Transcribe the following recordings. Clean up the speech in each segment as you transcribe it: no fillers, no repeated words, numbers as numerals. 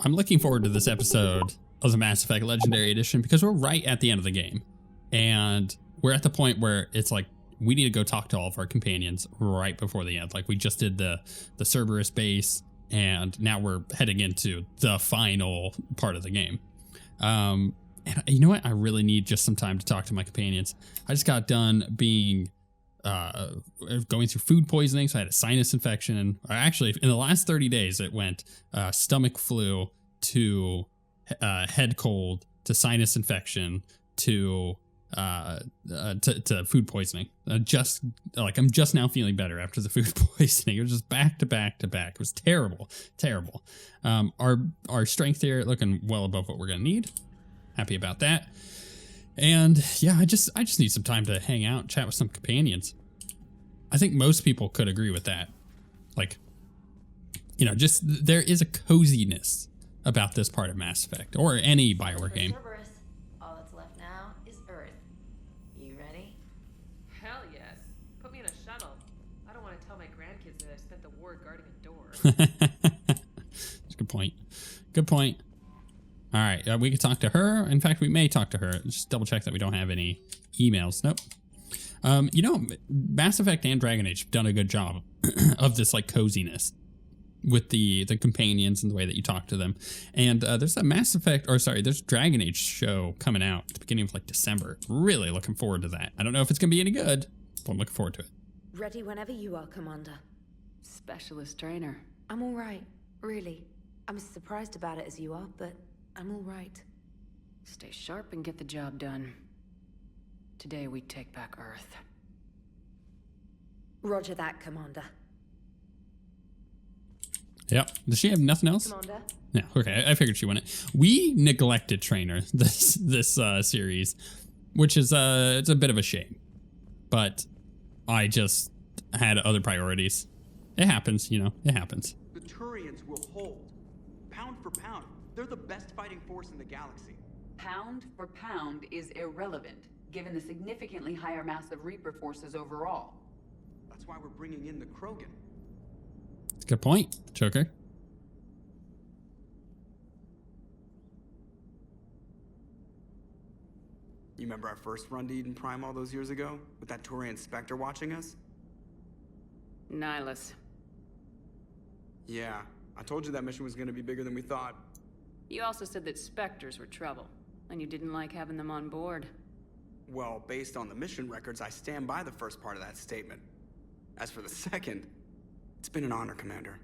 I'm looking forward to this episode of the Mass Effect Legendary Edition because we're right at the end of the game. And we're at the point where it's like, we need to go talk to all of our companions right before the end. Like, we just did the Cerberus base, and now we're heading into the final part of the game. And you know what? I really need just some time to talk to my companions. I just got done being going through food poisoning, so I had a sinus infection. Actually, in the last 30 days, it went stomach flu to head cold to sinus infection to food poisoning. I'm just now feeling better after the food poisoning. It was just back to back to back. It was terrible. Our strength here looking well above what we're gonna need. Happy about that. And yeah, I just need some time to hang out, chat with some companions. I think most people could agree with that. Like, you know, just there is a coziness about this part of Mass Effect or any BioWare game. Cerberus, all that's left now is Earth. You ready? Hell yes. Put me in a shuttle. I don't want to tell my grandkids that I spent the war guarding a door. That's a good point. Good point. All right, we could talk to her. In fact, we may talk to her. Just double check that we don't have any emails. Nope. You know, Mass Effect and Dragon Age have done a good job of this like coziness with the companions and the way that you talk to them. And there's a there's a Dragon Age show coming out at the beginning of like December. Really looking forward to that. I don't know if it's gonna be any good, but I'm looking forward to it. Ready whenever you are, Commander. Specialist trainer. I'm all right, really. I'm as surprised about it as you are, but I'm all right. Stay sharp and get the job done. Today we take back Earth. Roger that, Commander. Yep. Does she have nothing else? Commander? Yeah. Okay. I figured she wouldn't. We neglected Trainer this series, which is it's a bit of a shame, but I just had other priorities. It happens, you know. It happens. The Turians will hold. Pound for pound, they're the best fighting force in the galaxy. Pound for pound is irrelevant, given the significantly higher mass of Reaper forces overall. That's why we're bringing in the Krogan. Good point, Joker. You remember our first run to Eden Prime all those years ago? With that Turian Spectre watching us? Nihilus. Yeah, I told you that mission was gonna be bigger than we thought. You also said that Spectres were trouble, and you didn't like having them on board. Well, based on the mission records, I stand by the first part of that statement. As for the second, it's been an honor, Commander.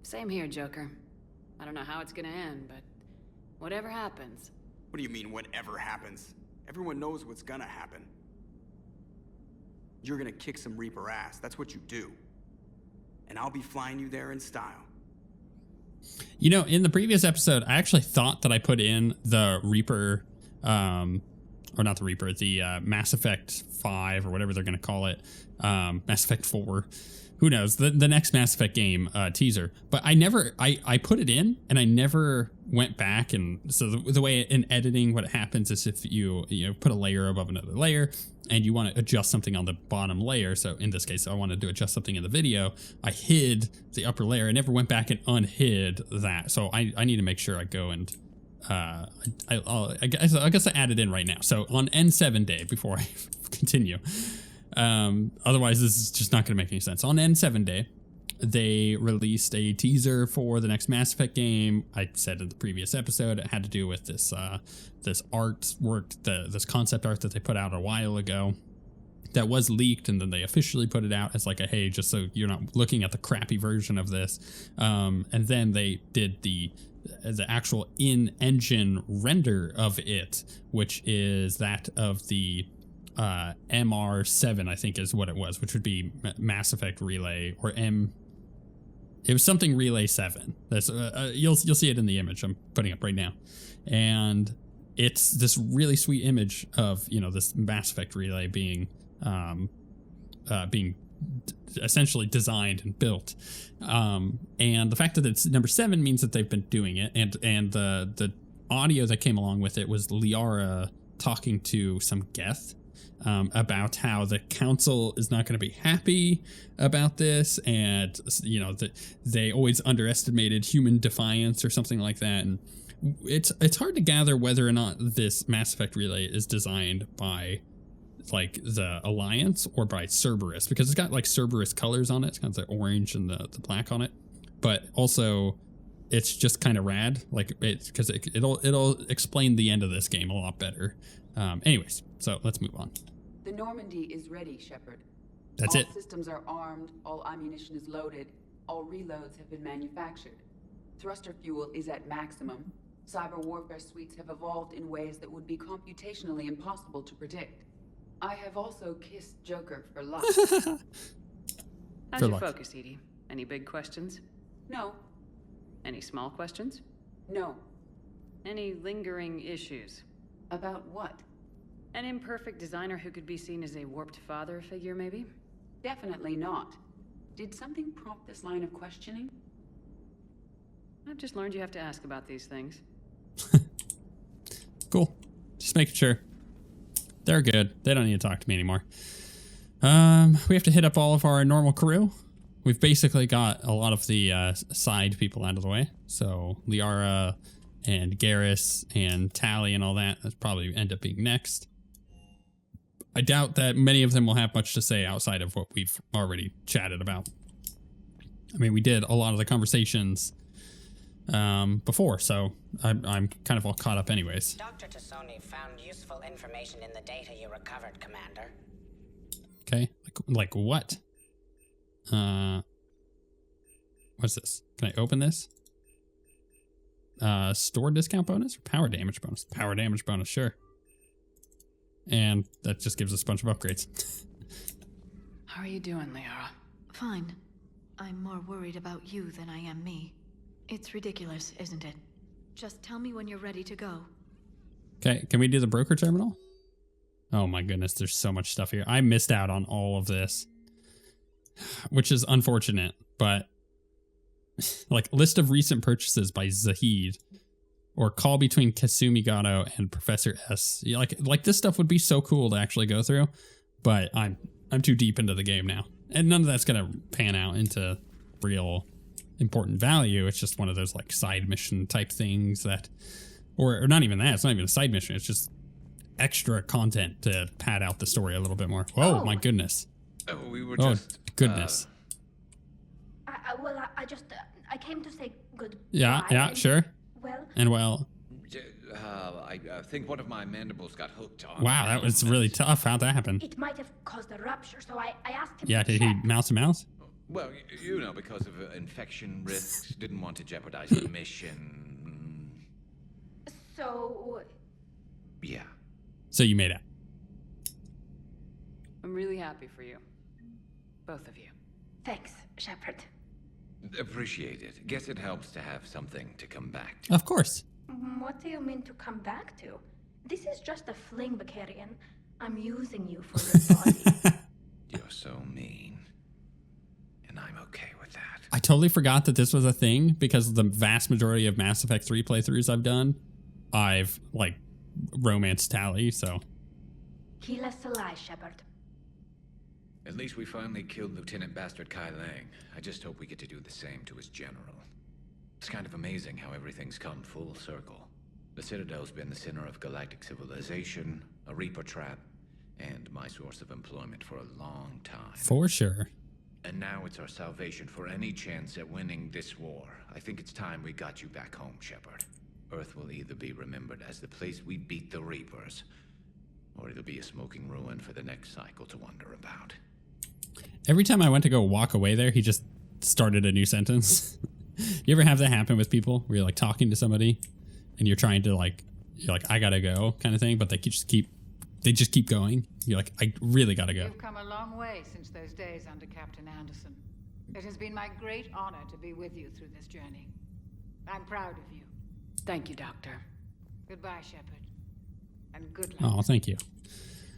Same here, Joker. I don't know how it's gonna end, but whatever happens. What do you mean, whatever happens? Everyone knows what's gonna happen. You're gonna kick some Reaper ass, that's what you do. And I'll be flying you there in style. You know, in the previous episode, I actually thought that I put in the Reaper, or not the Reaper, the Mass Effect 5 or whatever they're going to call it, Mass Effect 4. Who knows? The next Mass Effect game teaser. But I put it in and I never went back. And so the way in editing, what happens is if you put a layer above another layer and you want to adjust something on the bottom layer. So in this case, I wanted to adjust something in the video. I hid the upper layer. I never went back and unhid that. So I need to make sure I go and I guess I added in right now. So on N7 day, before I continue, otherwise this is just not going to make any sense. On N7 day, they released a teaser for the next Mass Effect game. I said in the previous episode, it had to do with this artwork, this concept art that they put out a while ago that was leaked, and then they officially put it out as like a, hey, just so you're not looking at the crappy version of this. And then they did the actual in-engine render of it, which is that of the MR7, I think is what it was, which would be Mass Effect Relay, or it was something Relay 7. That's you'll see it in the image I'm putting up right now, and it's this really sweet image of this Mass Effect Relay being essentially designed and built, and the fact that it's number 7 means that they've been doing it, and the audio that came along with it was Liara talking to some Geth, about how the council is not going to be happy about this, and you know that they always underestimated human defiance or something like that. And it's hard to gather whether or not this Mass Effect relay is designed by like the Alliance or by Cerberus, because it's got like Cerberus colors on it. It's got the orange and the black on it, but also it's just kind of rad. Like it's because it'll explain the end of this game a lot better. Anyways, so let's move on. The Normandy is ready, Shepard. That's all it. All systems are armed, all ammunition is loaded, all reloads have been manufactured. Thruster fuel is at maximum. Cyber warfare suites have evolved in ways that would be computationally impossible to predict. I have also kissed Joker for luck. How's your focus, Edie? Any big questions? No. Any small questions? No. Any lingering issues? About what? An imperfect designer who could be seen as a warped father figure, maybe? Definitely not. Did something prompt this line of questioning? I've just learned you have to ask about these things. Cool. Just making sure. They're good. They don't need to talk to me anymore. We have to hit up all of our normal crew. We've basically got a lot of the side people out of the way. So Liara and Garrus and Tally and all that. That's probably end up being next. I doubt that many of them will have much to say outside of what we've already chatted about. I mean, we did a lot of the conversations before, so I'm kind of all caught up anyways. Dr. Tassoni found useful information in the data you recovered, Commander. Okay, like what? What's this? Can I open this? Store discount bonus or power damage bonus? Power damage bonus, sure. And that just gives us a bunch of upgrades. How are you doing, Liara? Fine. I'm more worried about you than I am me. It's ridiculous, isn't it? Just tell me when you're ready to go. Okay, can we do the broker terminal? Oh my goodness, there's so much stuff here. I missed out on all of this, which is unfortunate, but like list of recent purchases by Zahid, or call between Kasumi Gato and Professor S. Yeah, like this stuff would be so cool to actually go through, but I'm too deep into the game now, and none of that's gonna pan out into real important value. It's just one of those like side mission type things that, or not even that. It's not even a side mission. It's just extra content to pad out the story a little bit more. Whoa, my goodness. We were just... goodness. I came to say goodbye. Yeah, sure. Well... And well... I think one of my mandibles got hooked on. Wow, that was really tough. How'd that happen? It might have caused a rupture, so I asked him Yeah, to did he check. mouse to mouse? Well, you know, because of infection risks, didn't want to jeopardize the mission. So... Yeah. So you made out. I'm really happy for you. Both of you. Thanks, Shepard. Appreciate it. Guess it helps to have something to come back to. Of course. What do you mean to come back to? This is just a fling, Bakarian. I'm using you for your body. You're so mean. And I'm okay with that. I totally forgot that this was a thing because the vast majority of Mass Effect 3 playthroughs I've done, I've like romance Tally, so. Heal us alive, Shepard. At least we finally killed Lieutenant Bastard Kai Lang. I just hope we get to do the same to his general. It's kind of amazing how everything's come full circle. The Citadel's been the center of galactic civilization, a Reaper trap, and my source of employment for a long time. For sure. And now it's our salvation for any chance at winning this war. I think it's time we got you back home, Shepard. Earth will either be remembered as the place we beat the Reapers, or it'll be a smoking ruin for the next cycle to wonder about. Every time I went to go walk away there, he just started a new sentence. You ever have that happen with people where you're like talking to somebody and you're trying to you're like, I gotta go kind of thing, but they just keep going. You're like, I really gotta go. You've come a long way since those days under Captain Anderson. It has been my great honor to be with you through this journey. I'm proud of you. Thank you, Doctor. Goodbye, Shepard. And good luck. Oh, thank you.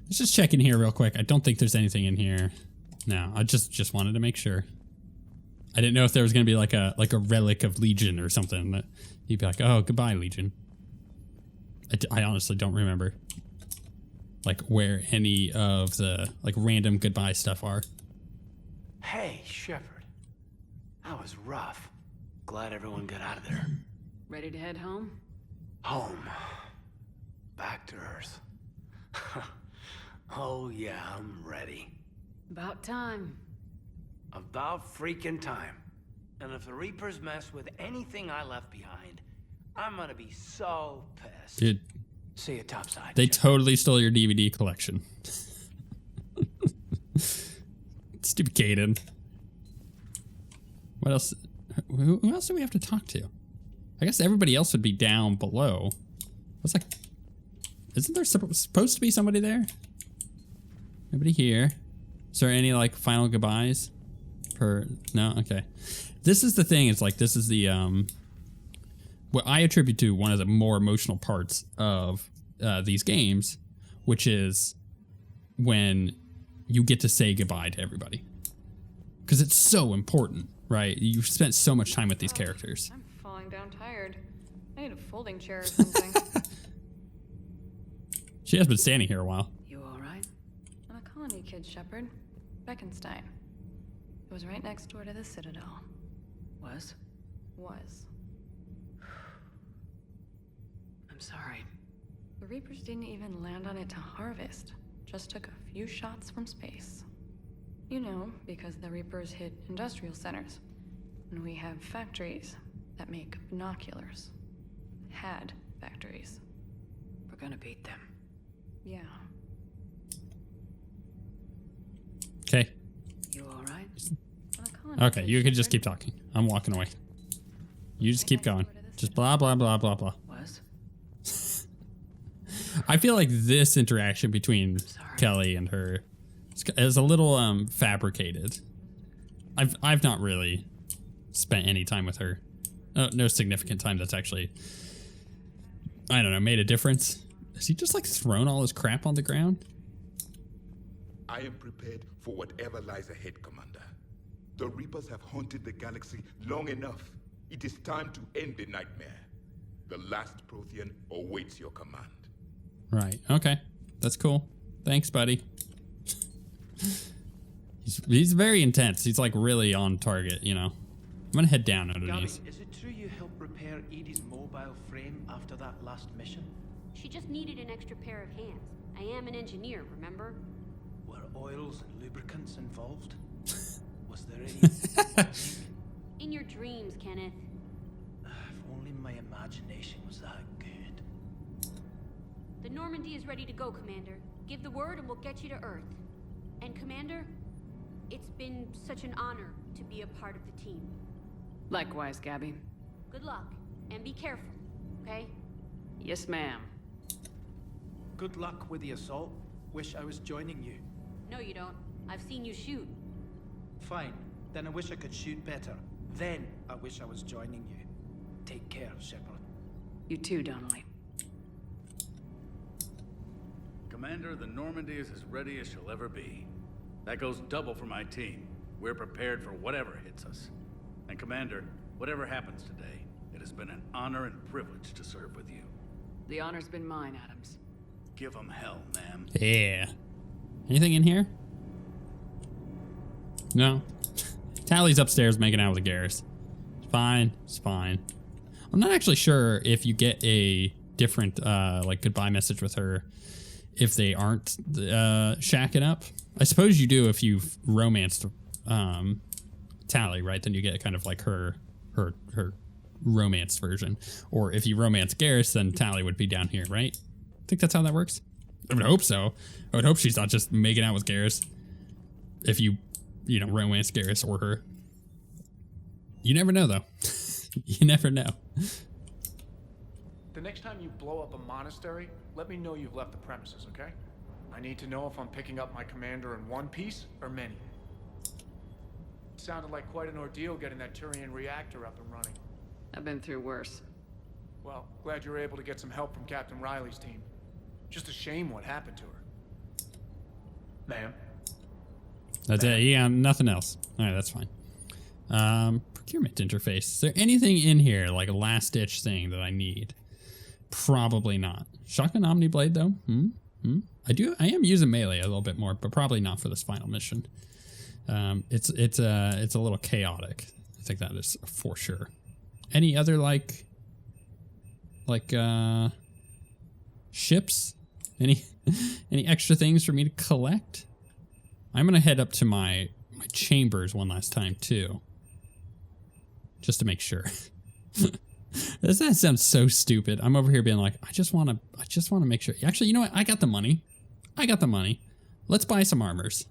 Let's just check in here real quick. I don't think there's anything in here. No, I just wanted to make sure. I didn't know if there was going to be like a relic of Legion or something that you'd be like, oh, goodbye, Legion. I honestly don't remember. like where any of the like random goodbye stuff are. Hey, Shepard. That was rough. Glad everyone got out of there. Ready to head home? Home. Back to Earth. Oh yeah, I'm ready. About time. About freaking time. And if the Reapers mess with anything I left behind, I'm gonna be so pissed. Dude, see you topside. they totally stole your DVD collection. Stupid Caden. What else? Who else do we have to talk to? I guess everybody else would be down below. What's like? Isn't there supposed to be somebody there? Nobody here. Is there any like final goodbyes? No? Okay. This is the thing. It's like this is the what I attribute to one of the more emotional parts of these games, which is when you get to say goodbye to everybody. Because it's so important, right? You've spent so much time with these characters. I'm falling down tired. I need a folding chair or something. She has been standing here a while. You all right? I'm a colony kid, Shepard. Beckenstein. It was right next door to the Citadel. Was? Was. I'm sorry. The Reapers didn't even land on it to harvest. Just took a few shots from space. You know, because the Reapers hit industrial centers. And we have factories that make binoculars. Had factories. We're gonna beat them. Yeah. Okay. You all right? Okay, you can just keep talking. I'm walking away. You just keep going. Just blah, blah, blah, blah, blah. Was? I feel like this interaction between Kelly and her is a little fabricated. I've not really spent any time with her. No significant time that's actually, I don't know, made a difference. Has he just like thrown all his crap on the ground? I am prepared for whatever lies ahead, Commander. The Reapers have haunted the galaxy long enough. It is time to end the nightmare. The last Prothean awaits your command. Right. Okay. That's cool. Thanks, buddy. He's very intense. He's like really on target, you know. I'm gonna head down underneath. Gabby, is it true you helped repair Edie's mobile frame after that last mission? She just needed an extra pair of hands. I am an engineer, remember? Were oils and lubricants involved? Was there any... In your dreams, Kenneth. If only my imagination was that good. The Normandy is ready to go, Commander. Give the word and we'll get you to Earth. And Commander, it's been such an honor to be a part of the team. Likewise, Gabby. Good luck, and be careful, okay? Yes, ma'am. Good luck with the assault. Wish I was joining you. No, you don't. I've seen you shoot. Fine. Then I wish I could shoot better. Then I wish I was joining you. Take care, Shepard. You too, Donnelly. Commander, the Normandy is as ready as she'll ever be. That goes double for my team. We're prepared for whatever hits us. And Commander, whatever happens today, it has been an honor and privilege to serve with you. The honor's been mine, Adams. Give 'em hell, ma'am. Yeah. Anything in here? No. Tally's upstairs making out with Garrus. It's fine. It's fine. I'm not actually sure if you get a different like goodbye message with her if they aren't shacking up. I suppose you do if you've romanced Tally, right? Then you get kind of like her romance version. Or if you romance Garrus, then Tally would be down here, right? I think that's how that works. I would hope so. I would hope she's not just making out with Garrus. If you know, romance Garrus or her. You never know, though. You never know. The next time you blow up a monastery, let me know you've left the premises, okay? I need to know if I'm picking up my commander in one piece or many. It sounded like quite an ordeal getting that Turian reactor up and running. I've been through worse. Well, glad you were able to get some help from Captain Riley's team. Just a shame what happened to her. Ma'am? That's it. Yeah, nothing else. All right, that's fine. Procurement interface. Is there anything in here, like a last-ditch thing that I need? Probably not. Shotgun Omni Blade, though? I am using melee a little bit more, but probably not for this final mission. It's a little chaotic. I think that is for sure. Any other like ships? Any extra things for me to collect? I'm gonna head up to my chambers one last time too, just to make sure. That sounds so stupid. I'm over here being like, I just want to make sure. Actually, you know what? I got the money. Let's buy some armors.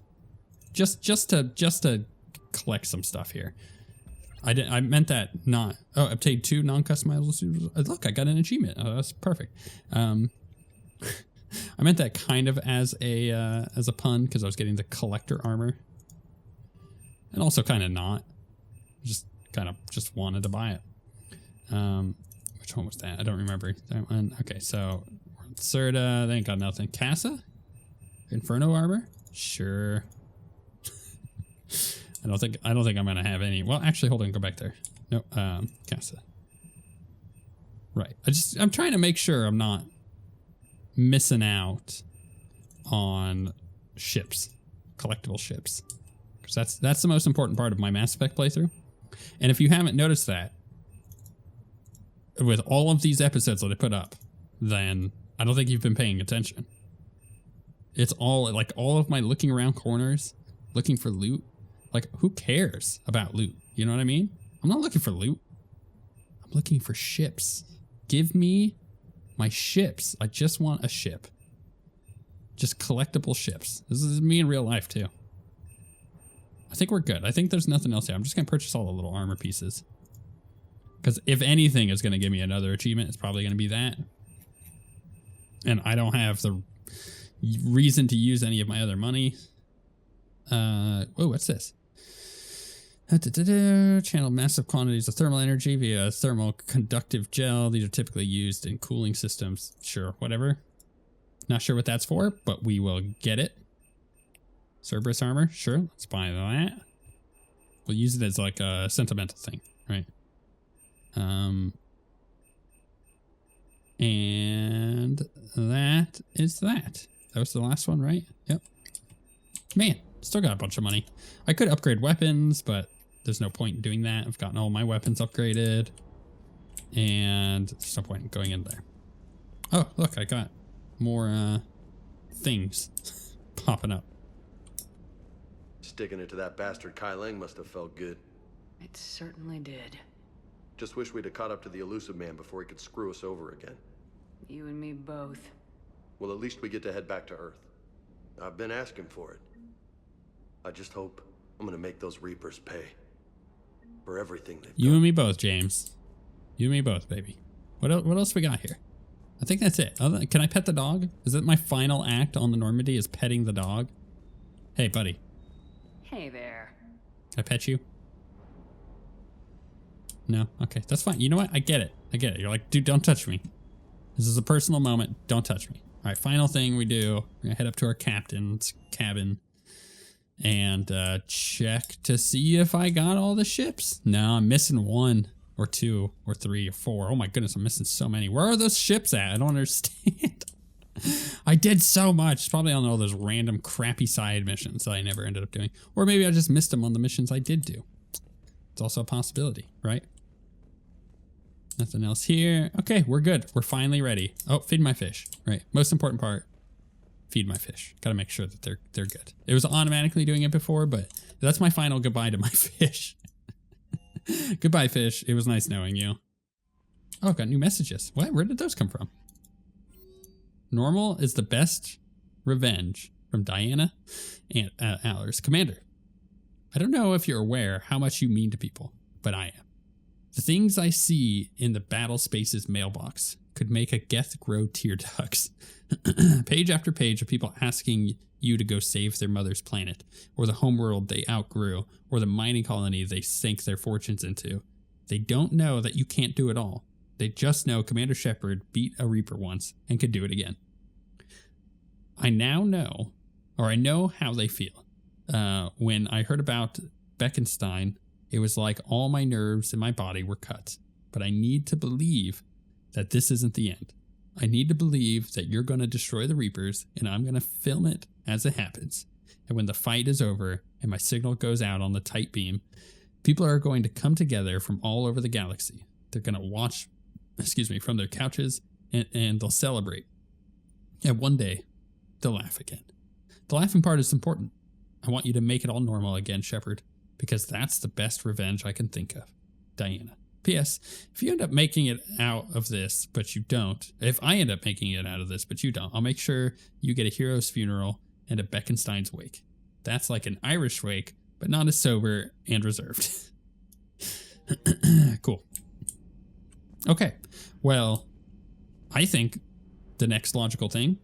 Just to collect some stuff here. I meant that not. Oh, obtained 2 non-customizable suits. Look, I got an achievement. Oh, that's perfect. I meant that kind of as a pun because I was getting the collector armor, and also kind of not. Just wanted to buy it. Which one was that? I don't remember that one. Okay, so Serta, they ain't got nothing. Casa? Inferno armor? Sure. I don't think I'm gonna have any. Well, actually, hold on, go back there. No, Casa. Right. I'm trying to make sure I'm not missing out on ships, collectible ships, because that's the most important part of my Mass Effect playthrough. And if you haven't noticed that, with all of these episodes that I put up, then I don't think you've been paying attention. It's all like all of my looking around corners, looking for loot. Like, who cares about loot? You know what I mean? I'm not looking for loot. I'm looking for ships. Give me my ships. I just want a ship. Just collectible ships. This is me in real life too. I think we're good. I think there's nothing else here. I'm just going to purchase all the little armor pieces. Because if anything is going to give me another achievement, it's probably going to be that. And I don't have the reason to use any of my other money. Oh, what's this? Channel massive quantities of thermal energy via a thermal conductive gel. These are typically used in cooling systems. Sure, whatever. Not sure what that's for, but we will get it. Cerberus armor. Sure, let's buy that. We'll use it as like a sentimental thing, right? And that is that. That was the last one, right? Yep. Man, still got a bunch of money. I could upgrade weapons, but there's no point in doing that. I've gotten all my weapons upgraded. And there's no point in going in there. Oh, look, I got more things popping up. Sticking it to that bastard Kai Lang must have felt good. It certainly did. Just wish we'd have caught up to the elusive man before he could screw us over again. You and me both. Well, at least we get to head back to Earth. I've been asking for it. I just hope I'm gonna make those Reapers pay for everything they've done. You and me both, James. You and me both, baby. What else we got here? I think that's it. Can I pet the dog? Is it my final act on the Normandy is petting the dog? Hey, buddy. Hey there. Can I pet you? No? Okay, that's fine. You know what? I get it. You're like, dude, don't touch me. This is a personal moment. Don't touch me. All right, final thing we do. We're going to head up to our captain's cabin and check to see if I got all the ships. No, I'm missing 1 or 2 or 3 or 4. Oh my goodness, I'm missing so many. Where are those ships at? I don't understand. I did so much. It's probably on all those random crappy side missions that I never ended up doing. Or maybe I just missed them on the missions I did do. It's also a possibility, right? Nothing else here. Okay, we're good. We're finally ready. Oh, feed my fish. Right. Most important part. Feed my fish. Got to make sure that they're good. It was automatically doing it before, but that's my final goodbye to my fish. Goodbye, fish. It was nice knowing you. Oh, I've got new messages. What? Where did those come from? Normal is the best revenge from Diana and Allers. Commander, I don't know if you're aware how much you mean to people, but I am. The things I see in the Battle Space's mailbox could make a Geth grow tear ducts. Page after page of people asking you to go save their mother's planet, or the homeworld they outgrew, or the mining colony they sank their fortunes into. They don't know that you can't do it all. They just know Commander Shepard beat a Reaper once and could do it again. I now know, or I know how they feel. When I heard about Beckenstein, it was like all my nerves in my body were cut. But I need to believe that this isn't the end. I need to believe that you're going to destroy the Reapers, and I'm going to film it as it happens. And when the fight is over and my signal goes out on the tight beam, people are going to come together from all over the galaxy. They're going to watch, from their couches, and they'll celebrate. And one day, they'll laugh again. The laughing part is important. I want you to make it all normal again, Shepard, because that's the best revenge I can think of. Diana. P.S. If you end up making it out of this, but you don't, if I end up making it out of this, but you don't, I'll make sure you get a hero's funeral and a Beckenstein's wake. That's like an Irish wake, but not as sober and reserved. Cool. Okay. Well, I think the next logical thing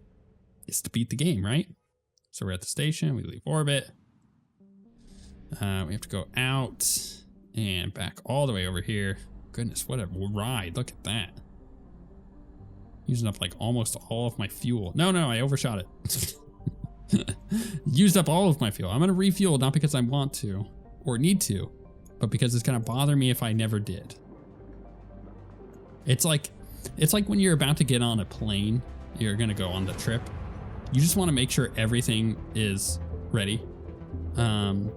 is to beat the game, right? So we're at the station, we leave orbit. We have to go out and back all the way over here. Goodness, what a ride. Look at that. Using up like almost all of my fuel. No, I overshot it. Used up all of my fuel. I'm going to refuel, not because I want to or need to, but because it's going to bother me if I never did. It's like when you're about to get on a plane, you're going to go on the trip. You just want to make sure everything is ready. And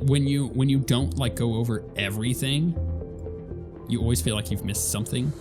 when you don't like go over everything, you always feel like you've missed something.